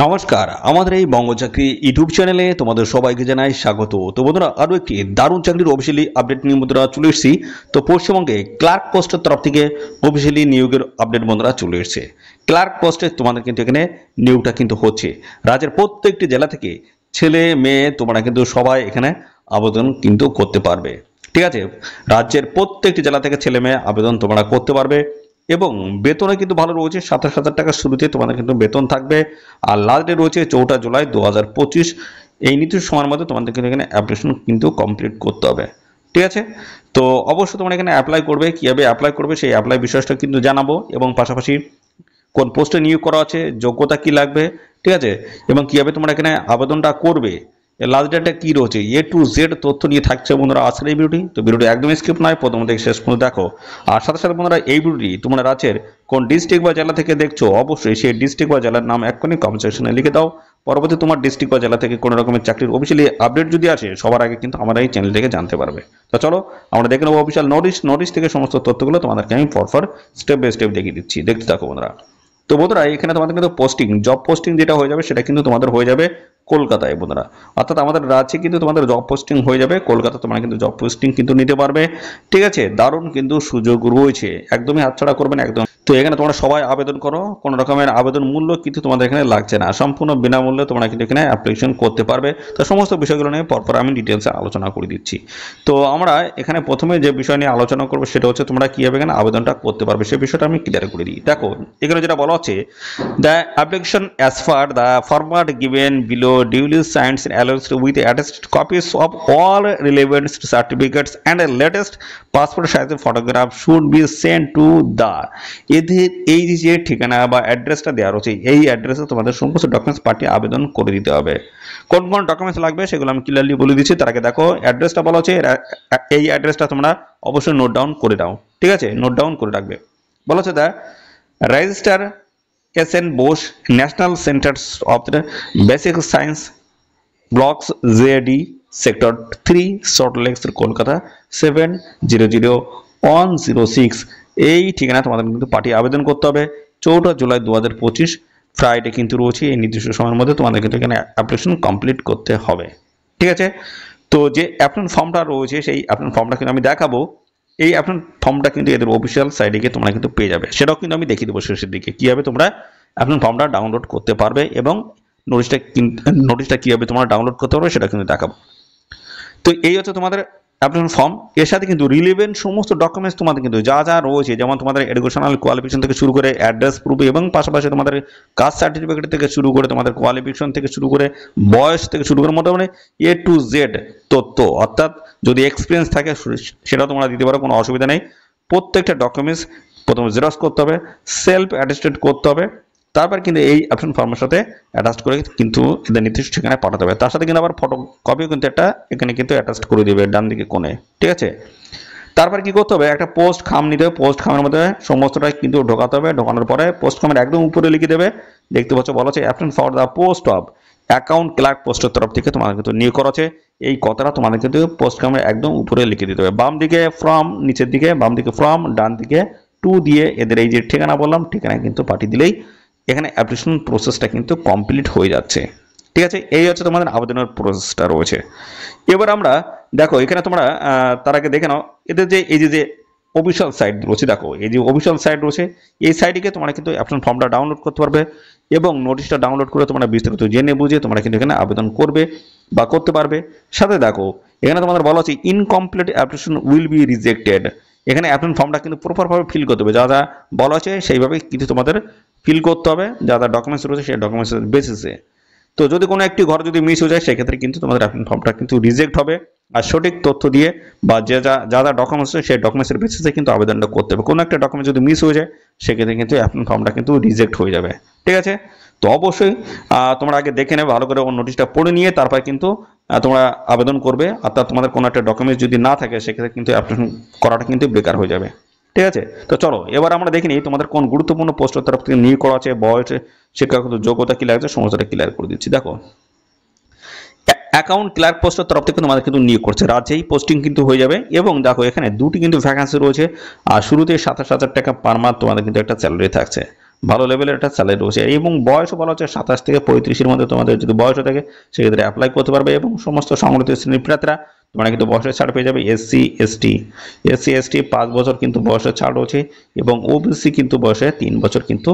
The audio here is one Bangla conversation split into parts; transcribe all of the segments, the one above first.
নমস্কার, আমাদের এই বঙ্গচাকরি ইউটিউব চ্যানেলে তোমাদের সবাইকে জানাই স্বাগত। তো বন্ধুরা, আরও একটি দারুণ চাকরির অফিসিয়ালি আপডেট নিয়ে বন্ধুরা চলে এসেছি। তো পশ্চিমবঙ্গে ক্লার্ক পোস্টের তরফ থেকে অফিসিয়ালি নিয়োগের আপডেট বন্ধুরা চলে এসেছে। ক্লার্ক পোস্টে তোমাদের কিন্তু এখানে নিয়োগটা কিন্তু হচ্ছে। রাজ্যের প্রত্যেকটি জেলা থেকে ছেলে মেয়ে তোমরা কিন্তু সবাই এখানে আবেদন কিন্তু করতে পারবে। ঠিক আছে, রাজ্যের প্রত্যেকটি জেলা থেকে ছেলে মেয়ে আবেদন তোমরা করতে পারবে এবং বেতনে কিন্তু ভালো রয়েছে। 27,000 টাকা শুরুতে তোমাদের কিন্তু বেতন থাকবে। আর লাস্ট ডেট রয়েছে 4 জুলাই 2025। এই নির্দিষ্ট সময়ের মধ্যে তোমাদের কিন্তু এখানে অ্যাপ্লিকেশন কিন্তু কমপ্লিট করতে হবে। ঠিক আছে, তো অবশ্যই তোমরা এখানে অ্যাপ্লাই করবে। কীভাবে অ্যাপ্লাই করবে সেই অ্যাপ্লাই বিষয়টা কিন্তু জানাবো, এবং পাশাপাশি কোন পোস্টে নিয়োগ করা আছে, যোগ্যতা কি লাগবে, ঠিক আছে, এবং কীভাবে তোমরা এখানে আবেদনটা করবে, লাস্ট ডেটটা কী রয়েছে, A to Z তথ্য নিয়ে থাকছে বন্ধুরা আজকের এই ভিডিওটি। তো ভিডিওটি একদম স্কিপ নয়, প্রথম থেকে শেষ পর্যন্ত দেখো। আর সাথে সাথে বন্ধুরা, এই ভিডিওটি তোমরা রাজ্যের কোন ডিস্ট্রিক্ট বা জেলা থেকে দেখছো অবশ্যই সেই ডিস্ট্রিক্ট বা জেলার নাম এক্ষুনি কমেন্ট সেকশনে লিখে দাও। পরবর্তী তোমার ডিস্ট্রিক্ট বা জেলা থেকে কোনো রকমের চাকরির অফিসিয়ালি আপডেট যদি আসে সবার আগে কিন্তু আমরা এই চ্যানেল থেকে জানতে পারবে। তো চলো আমরা দেখে নেবো অফিসিয়াল নোটিশ থেকে সমস্ত তথ্যগুলো তোমাদেরকে আমি পরপর স্টেপ বাই স্টেপ দেখিয়ে দিচ্ছি, দেখতে থাকো বন্ধুরা। তো বন্ধুরা, এখানে তোমাদের কিন্তু পোস্টিং, জব পোস্টিং যেটা হয়ে যাবে সেটা কিন্তু তোমাদের হয়ে যাবে কলকাতায় বন্ধুরা। অর্থাৎ আমাদের রাজ্যে কিন্তু তোমাদের জব পোস্টিং হয়ে যাবে কলকাতা, তোমরা কিন্তু জব পোস্টিং কিন্তু নিতে পারবে। ঠিক আছে, দারুণ কিন্তু সুযোগ রয়েছে, একদমই হাতছাড়া করবেন একদম। তো এখানে তোমরা সবাই আবেদন করো, কোনো রকমের আবেদন মূল্য কিন্তু তোমাদের এখানে লাগছে না, সম্পূর্ণ বিনামূল্যে তোমরা কিন্তু এখানে অ্যাপ্লিকেশন করতে পারবে। তো সমস্ত বিষয়গুলো নিয়ে পরপর আমি ডিটেলসে আলোচনা করে দিচ্ছি। তো আমরা এখানে প্রথমে যে বিষয় নিয়ে আলোচনা করবো সেটা হচ্ছে তোমরা কীভাবে এখানে আবেদনটা করতে পারবে সেই বিষয়টা আমি ক্লিয়ার করে দিই। দেখো এখানে যেটা বলা হচ্ছে, the application as far the format given below duly signed enclosed with attached copies of all relevant certificates and latest passport সাইজের photograph should be send to the, এদের এই যে ঠিকানা বা অ্যাড্রেসটা দেওয়া রয়েছে এই অ্যাড্রেসে তোমাদের সমস্ত ডকুমেন্টস পাঠিয়ে আবেদন করে দিতে হবে। কোন কোন ডকুমেন্টস লাগবে সেগুলো আমি ক্লিয়ারলি বলে দিচ্ছি। তার আগে দেখো অ্যাড্রেসটা বলা হচ্ছে, এই অ্যাড্রেসটা তোমরা অবশ্যই নোট ডাউন করে দাও। ঠিক আছে, নোট ডাউন করে রাখবে। বলা হচ্ছে the register SN Bose National Centers of the Basic Science Blocks ZD Sector 3 Salt Lake Kolkata 700106। এই ঠিকানা তোমাদের কিন্তু পাঠিয়ে আবেদন করতে হবে। 4 জুলাই 2025 ফ্রাইডে কিন্তু রয়েছে। এই নির্দিষ্ট সময়ের মধ্যে তোমাদের কিন্তু এখানে অ্যাপ্লিকেশন কমপ্লিট করতে হবে। ঠিক আছে, তো যে অ্যাপ্লিকেশন ফর্মটা রয়েছে সেই অ্যাপ্লিকেশন ফর্মটা কিন্তু আমি দেখাবো। এই অ্যাপ্লিকেশন ফর্মটা কিন্তু এদের অফিসিয়াল সাইটে গিয়ে তোমরা কিন্তু পেয়ে যাবে, সেটাও কিন্তু আমি দেখিয়ে দেবো শেষের দিকে কীভাবে তোমরা অ্যাপ্লিকেশন ফর্মটা ডাউনলোড করতে পারবে এবং নোটিশটা কীভাবে তোমরা ডাউনলোড করতে পারবে সেটা কিন্তু দেখাবো। তো এই হচ্ছে তোমাদের অ্যাপ্লিকেশন ফর্ম। এর সাথে কিন্তু রিলেভেন্ট সমস্ত ডকুমেন্টস তোমাদের কিন্তু যা যা রয়েছে, যেমন তোমাদের এডুকেশনাল কোয়ালিফিকেশন থেকে শুরু করে অ্যাড্রেস প্রুফ, এবং পাশাপাশি তোমাদের কাস্ট সার্টিফিকেট থেকে শুরু করে তোমাদের কোয়ালিফিকেশন থেকে শুরু করে বয়স থেকে শুরু করে মোটামুটি A to Z তথ্য, অর্থাৎ যদি এক্সপিরিয়েন্স থাকে সেটাও তোমরা দিতে পারো, কোনো অসুবিধা নেই। প্রত্যেকটা ডকুমেন্টস প্রথমে জেরক্স করতে হবে, সেলফ অ্যাটেস্টেড করতে হবে, তারপর কিন্তু এই অ্যাপ্লিকেশন ফর্মের সাথে অ্যাটাচ করে কিন্তু এদের নির্দিষ্ট ঠিকানায় পাঠাতে হবে। তার সাথে কিন্তু আবার ফটো কপিও কিন্তু একটা এখানে কিন্তু অ্যাটাচ করে দেবে ডান দিকে কোণে। ঠিক আছে, তারপর কি করতে হবে, একটা পোস্ট খাম নিতে হবে, পোস্ট খামের মধ্যে সমস্তটা কিন্তু ঢোকাতে হবে। ঢোকানোর পরে পোস্ট খামের একদম উপরে লিখে দেবে, দেখতে পাচ্ছ বলা আছে application for the post of account clerk পোস্টের তরফ থেকে তোমাদের কিন্তু নিয়োগ করা আছে। এই কথাটা তোমাদের কিন্তু পোস্ট খামের একদম উপরে লিখে দিতে হবে। বাম দিকে ফ্রম, নিচের দিকে বাম দিকে ফ্রম, ডান দিকে টু দিয়ে এদের এই যে ঠিকানা বললাম ঠিকানায় কিন্তু পাঠিয়ে দিলেই এখানে অ্যাপ্লিকেশন প্রসেসটা কিন্তু কমপ্লিট হয়ে যাচ্ছে। ঠিক আছে, এই হচ্ছে তোমাদের আবেদনের প্রসেসটা রয়েছে। এবার আমরা দেখো এখানে তোমরা তার আগে দেখে নাও এদের যে এই যে অফিসিয়াল সাইট রয়েছে। দেখো এই যে অফিসিয়াল সাইট রয়েছে, এই সাইটে তোমরা কিন্তু অ্যাপ্লিকেশন ফর্মটা ডাউনলোড করতে পারবে এবং নোটিশটা ডাউনলোড করে তোমরা বিস্তারিত জেনে বুঝে তোমরা কিন্তু এখানে আবেদন করবে বা করতে পারবে। সাথে দেখো এখানে তোমাদের বলা হচ্ছে incomplete application will be rejected. এখানে অ্যাপ্লিকেশন ফর্মটা কিন্তু প্রপারভাবে ফিল করতে হবে, যা যা বলা আছে সেইভাবে কিন্তু তোমাদের ফিল করতে হবে, যা যা ডকুমেন্টস রয়েছে সেই ডকুমেন্টসের বেসিসে। তো যদি কোনো একটি ঘর যদি মিস হয়ে যায় সেক্ষেত্রে কিন্তু তোমাদের অ্যাপ্লিকেশন ফর্মটা কিন্তু রিজেক্ট হবে। আর সঠিক তথ্য দিয়ে বা যা যা ডকুমেন্টস আছে সেই ডকুমেন্টসের বেসিসে কিন্তু আবেদনটা করতে হবে। কোনো একটা ডকুমেন্ট যদি মিস হয়ে যায় সেক্ষেত্রে কিন্তু অ্যাপ্লিকেশন ফর্মটা কিন্তু রিজেক্ট হয়ে যাবে। ঠিক আছে, তো অবশ্যই তোমরা আগে দেখে নেবে ভালো করে, নোটিশটা পড়ে নিয়ে তারপর কিন্তু তোমরা আবেদন করবে। অর্থাৎ তোমাদের কোনো একটা ডকুমেন্টস যদি না থাকে সেক্ষেত্রে কিন্তু অ্যাপ্লিকেশন করাটা কিন্তু বেকার হয়ে যাবে। ঠিক আছে, তো চলো এবার আমরা দেখে নিই তোমাদের কোন গুরুত্বপূর্ণ পোস্টের তরফ থেকে নিয়োগ করা আছে, বয়স, শিক্ষাগত যোগ্যতা কি লাগছে সমস্তটা ক্লিয়ার করে দিচ্ছি। দেখো অ্যাকাউন্ট ক্লার্ক পোস্টের তরফ থেকে তোমাদের কিন্তু নিয়োগ করছে, রাজ্যেই পোস্টিং কিন্তু হয়ে যাবে। এবং দেখো এখানে দুটি কিন্তু ভ্যাকান্সি রয়েছে। আর শুরুতে 27,000 টাকা পার মান্থ তোমাদের কিন্তু একটা স্যালারি থাকছে। ভালো লেভেলের একটা স্যালারি রয়েছে এবং বয়সও বলা হচ্ছে 27 থেকে 35-এর মধ্যে তোমাদের যদি বয়স থাকে সেক্ষেত্রে অ্যাপ্লাই করতে পারবে এবং সমস্ত সংগঠিত শ্রেণীর প্রার্থীরা তোমরা কিন্তু বয়সের ছাড় পেয়ে যাবে। এসসি এসটি 5 বছর কিন্তু বয়সের ছাড় রয়েছে এবং ওবিসি কিন্তু বয়সে 3 বছর কিন্তু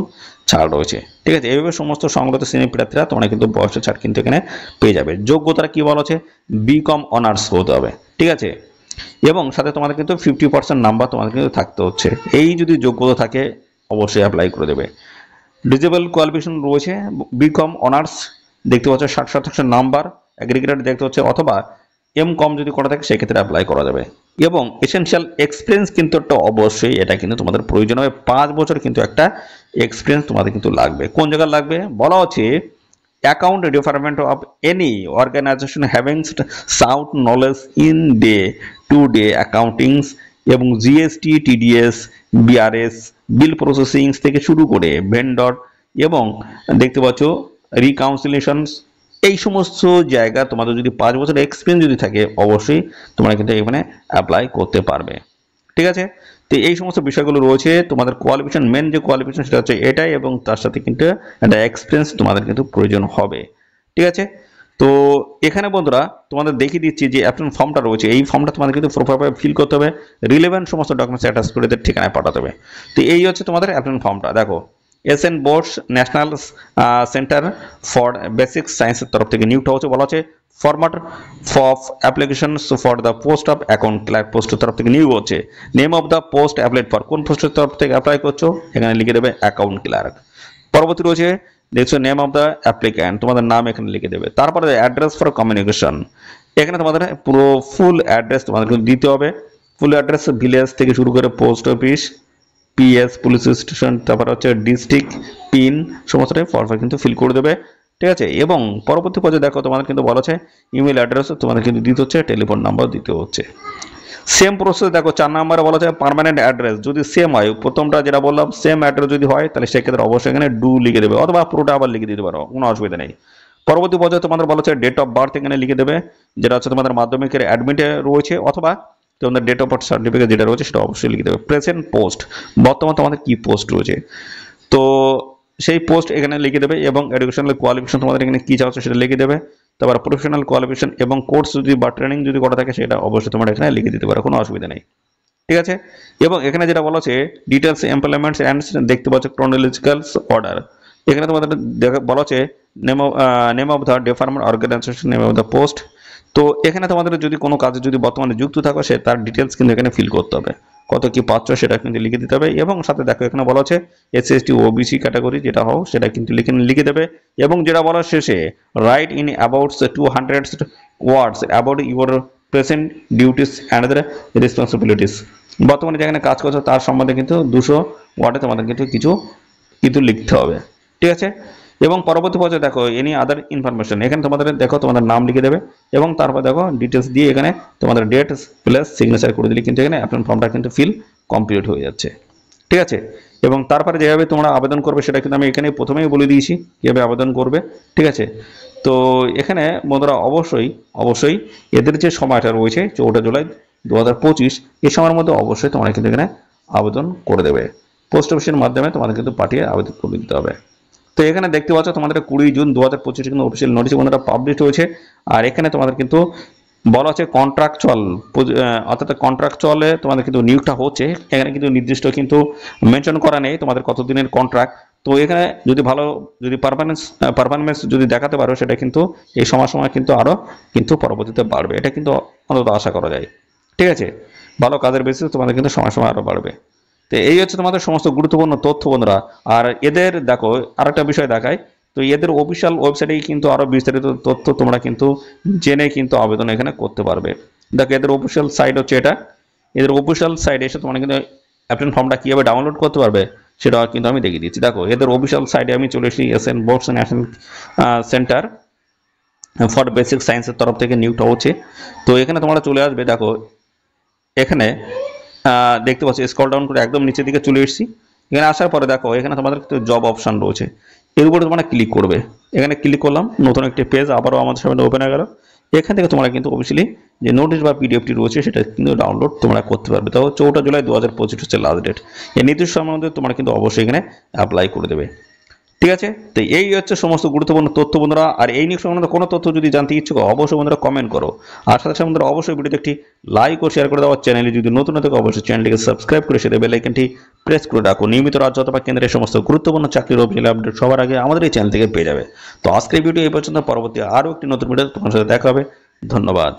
ছাড় রয়েছে। ঠিক আছে, এইভাবে সমস্ত সংগঠিত শ্রেণীর প্রার্থীরা তোমরা কিন্তু বয়সের ছাড় কিন্তু এখানে পেয়ে যাবে। যোগ্যতাটা কি বলা হচ্ছে, বিকম অনার্স হতে হবে। ঠিক আছে, এবং সাথে তোমাদের কিন্তু 50% নাম্বার তোমাদের কিন্তু থাকতে হচ্ছে। এই যদি যোগ্যতা থাকে অবশ্যই অ্যাপ্লাই করে দেবে। ডিজেবল কোয়ালিফিকেশন রয়েছে বিকম অনার্স দেখতে পাচ্ছ 60% নাম্বার, এগ্রিগেটেড দেখতে হচ্ছে অথবা কম যদি করা থাকে সেক্ষেত্রে অ্যাপ্লাই করা যাবে। এবং এসেনশিয়াল এক্সপিরিয়েন্স কিন্তু একটা অবশ্যই এটা কিন্তু তোমাদের প্রয়োজন হবে। 5 বছর কিন্তু একটা এক্সপিরিয়েন্স তোমাদের কিন্তু লাগবে। কোন জায়গায় লাগবে বলা হচ্ছে, account department of any organisation having sound knowledge in day to day accountings এবং GST TDS BRS bill processing থেকে শুরু করে ভেন্ডর এবং দেখতে পাচ্ছ রিকাউন্সিলেশনস, এই সমস্ত জায়গা তোমাদের যদি 5 বছরের এক্সপিরিয়েন্স যদি থাকে অবশ্যই তোমরা কিন্তু এখানে অ্যাপ্লাই করতে পারবে। ঠিক আছে, তো এই সমস্ত বিষয়গুলো রয়েছে। তোমাদের কোয়ালিফিকেশন, মেন যে কোয়ালিফিকেশন সেটা হচ্ছে এটাই এবং তার সাথে কিন্তু একটা এক্সপিরিয়েন্স তোমাদের কিন্তু প্রয়োজন হবে। ঠিক আছে, তো এখানে বন্ধুরা তোমাদের দেখিয়ে দিচ্ছি যে অ্যাপ্লিকেশন ফর্মটা রয়েছে, এই ফর্মটা তোমাদের কিন্তু প্রপারভাবে ফিল করতে হবে, রিলেভেন্ট সমস্ত ডকুমেন্টস অ্যাটাচ করে এদের ঠিকানায় পাঠাতে হবে। তো এই হচ্ছে তোমাদের অ্যাপ্লিকেশন ফর্মটা। দেখো, SN Bose National Centre for basic সায়েন্সের তরফ থেকে নিয়োগটা হচ্ছে বলা হচ্ছে format of application for the post of account clerk পোস্টের তরফ থেকে নিয়োগ হচ্ছে। Name of the post applied for, কোন পোস্টের তরফ থেকে অ্যাপ্লাই করছো এখানে লিখে দেবে অ্যাকাউন্ট ক্লার্ক। পরবর্তী রয়েছে দেখছো নেম অফ দ্য অ্যাপ্লিক্যান্ট, তোমাদের নাম এখানে লিখে দেবে। তারপরে অ্যাড্রেস ফর কমিউনিকেশন, এখানে তোমাদের পুরো ফুল অ্যাড্রেস তোমাদের দিতে হবে। ফুল অ্যাড্রেস ভিলেজ থেকে শুরু করে post office, PS, police station, তারপর হচ্ছে ডিস্ট্রিক্ট, পিন, সমস্তটাই ফর্মে কিন্তু ফিল করে দেবে। ঠিক আছে, এবং পরবর্তী পর্যায়ে দেখো তোমাদের কিন্তু বলা আছে ইমেল অ্যাড্রেস তোমাদের কিন্তু দিতে হচ্ছে, টেলিফোন নাম্বার দিতে হচ্ছে। সেম প্রসেস দেখো 4 নম্বরে বলা যায় পার্মানেন্ট অ্যাড্রেস যদি সেম হয়, প্রথমটা যেটা বললাম সেম অ্যাড্রেস যদি হয় তাহলে সেক্ষেত্রে অবশ্যই এখানে ডু লিখে দেবে অথবা পুরোটা আবার লিখে দিতে পারো, কোনো অসুবিধা নেই। পরবর্তী পর্যায়ে তোমাদের বলা হচ্ছে ডেট অফ বার্থ এখানে লিখে দেবে, যেটা হচ্ছে তোমাদের মাধ্যমিকের অ্যাডমিটে রয়েছে অথবা তোমাদের ডেট অফ বার্থ সার্টিফিকেট যেটা রয়েছে সেটা অবশ্যই লিখে দেবে। প্রেজেন্ট পোস্ট, বর্তমানে তোমাদের কি পোস্ট রয়েছে তো সেই পোস্ট এখানে লিখে দেবে এবং এডুকেশনাল কোয়ালিফিকেশন তোমাদের এখানে কি চাচ্ছে সেটা লিখে দেবে। তারপর প্রফেশনাল কোয়ালিফিকেশন এবং কোর্স যদি বা ট্রেনিং যদি করা থাকে সেটা অবশ্যই তোমরা এখানে লিখে দিতে পারো, কোনো অসুবিধা নেই। ঠিক আছে, এবং এখানে যেটা বলা আছে ডিটেলস এমপ্লয়মেন্টস অ্যান্ড দেখতে পাচ্ছ ক্রোনোলজিক্যাল অর্ডার, এখানে তোমাদের বলা আছে name of the department organisation, name of the post. তো এখানে তোমাদের যদি কোনো কাজে যদি বর্তমানে যুক্ত থাকো সে তার ডিটেলস কিন্তু এখানে ফিল করতে হবে, কত কি পাচ্ছ সেটা কিন্তু লিখে দিতে হবে। এবং সাথে দেখো এখানে বলা আছে এসসি এসটি ওবিসি ক্যাটাগরি যেটা হোক সেটা কিন্তু লিখে দেবে। এবং যেটা বলা শেষে right in about 200 words about your present duties and responsibilities, বর্তমানে যেখানে কাজ করছো তার সম্বন্ধে কিন্তু 200 ওয়ার্ডে তোমাদের কিন্তু লিখতে হবে। ঠিক আছে, এবং পরবর্তী পর্যায়ে দেখো এনি আদার ইনফরমেশন, এখানে তোমাদের দেখো তোমাদের নাম লিখে দেবে এবং তারপর দেখো ডিটেলস দিয়ে এখানে তোমাদের ডেট প্লাস সিগনেচার করে দিলে কিন্তু এখানে আপনার ফর্মটা কিন্তু ফিল কমপ্লিট হয়ে যাচ্ছে। ঠিক আছে, এবং তারপরে যেভাবে তোমরা আবেদন করবে সেটা কিন্তু আমি এখানে প্রথমেই বলে দিয়েছি কীভাবে আবেদন করবে। ঠিক আছে, তো এখানে বন্ধুরা অবশ্যই এদের যে সময়টা রয়েছে 14 জুলাই 2025 এই সময়ের মধ্যে অবশ্যই তোমরা কিন্তু এখানে আবেদন করে দেবে। পোস্ট অফিসের মাধ্যমে তোমাদের কিন্তু পাঠিয়ে আবেদন করে দিতে হবে। তো এখানে দেখতে পাচ্ছ তোমাদের 20 জুন 2025 কিন্তু অফিসিয়াল নোটিশ বন্ধুরা পাবলিশ হয়েছে। আর এখানে তোমাদের কিন্তু বলা হচ্ছে কন্ট্রাকচুয়াল, অর্থাৎ কন্ট্রাকচুয়ালে তোমাদের কিন্তু নিয়োগটা হচ্ছে, এখানে কিন্তু নির্দিষ্ট কিন্তু মেনশন করা নেই তোমাদের কত দিনের কন্ট্রাক্ট। তো এখানে যদি পারফরমেন্স যদি দেখাতে পারো সেটা কিন্তু এই সময় কিন্তু আরও কিন্তু পরবর্তীতে বাড়বে, এটা কিন্তু অন্তত আশা করা যায়। ঠিক আছে, ভালো কাজের বেসিস তোমাদের কিন্তু সময় আরও বাড়বে। তো এই হচ্ছে তোমাদের সমস্ত গুরুত্বপূর্ণ তথ্য বন্ধুরা। আর এদের দেখো আরেকটা বিষয় দেখায়, তো এদের অফিসিয়াল ওয়েবসাইটে কিন্তু আরো বিস্তারিত তথ্য তোমরা কিন্তু জেনে কিন্তু আবেদন এখানে করতে পারবে। দেখো এদের অফিসিয়াল সাইট হচ্ছে এটা, এদের অফিসিয়াল সাইটে এসে তোমরা কিন্তু অ্যাপ্লিকেশন ফর্মটা কীভাবে ডাউনলোড করতে পারবে সেটা কিন্তু আমি দেখিয়ে দিচ্ছি। দেখো এদের অফিসিয়াল সাইটে আমি চলে এসেছি, SN Bose National Centre for basic সায়েন্সের তরফ থেকে নিয়োগটা হচ্ছে। তো এখানে তোমরা চলে আসবে, দেখো এখানে দেখতে পাচ্ছি স্ক্রল ডাউন করে একদম নিচের দিকে চলে এসেছি। এখানে আসার পরে দেখো এখানে তোমাদের জব অপশন রয়েছে, এর উপরে তোমরা ক্লিক করবে। এখানে ক্লিক করলাম, নতুন একটি পেজ আবারও আমাদের সামনে ওপেন হয়ে গেল। এখান থেকে তোমরা কিন্তু অবশ্যই যে নোটিশ বা পিডিএফটি রয়েছে সেটা কিন্তু ডাউনলোড তোমরা করতে পারবে। তো 4 জুলাই 2025 হচ্ছে লাস্ট ডেট। এই নির্দিষ্ট সময়ের মধ্যে তোমরা কিন্তু অবশ্যই এখানে অ্যাপ্লাই করে দেবে। ঠিক আছে, তো এই হচ্ছে সমস্ত গুরুত্বপূর্ণ তথ্য বন্ধুরা। আর এই নিয়ে সম্বন্ধে কোনো তথ্য যদি জানতে ইচ্ছুক অবশ্যই বন্ধুরা কমেন্ট করো। আর সাথে সাথে বন্ধুরা অবশ্যই ভিডিওতে একটি লাইক ও শেয়ার করে দেওয়ার, চ্যানেলে যদি নতুন থাকে অবশ্যই চ্যানেলটিকে সাবস্ক্রাইব করে সেটা বেল আইকনটি প্রেস করে রাখো। নিয়মিত রাজ্য অথবা কেন্দ্রের সমস্ত গুরুত্বপূর্ণ চাকরির অফিসিয়াল আপডেট সবার আগে আমাদের এই চ্যানেল থেকে পেয়ে যাবে। তো আজকের ভিডিও এই পর্যন্ত, পরবর্তী আরও একটি নতুন ভিডিও তোমার সাথে দেখা হবে। ধন্যবাদ।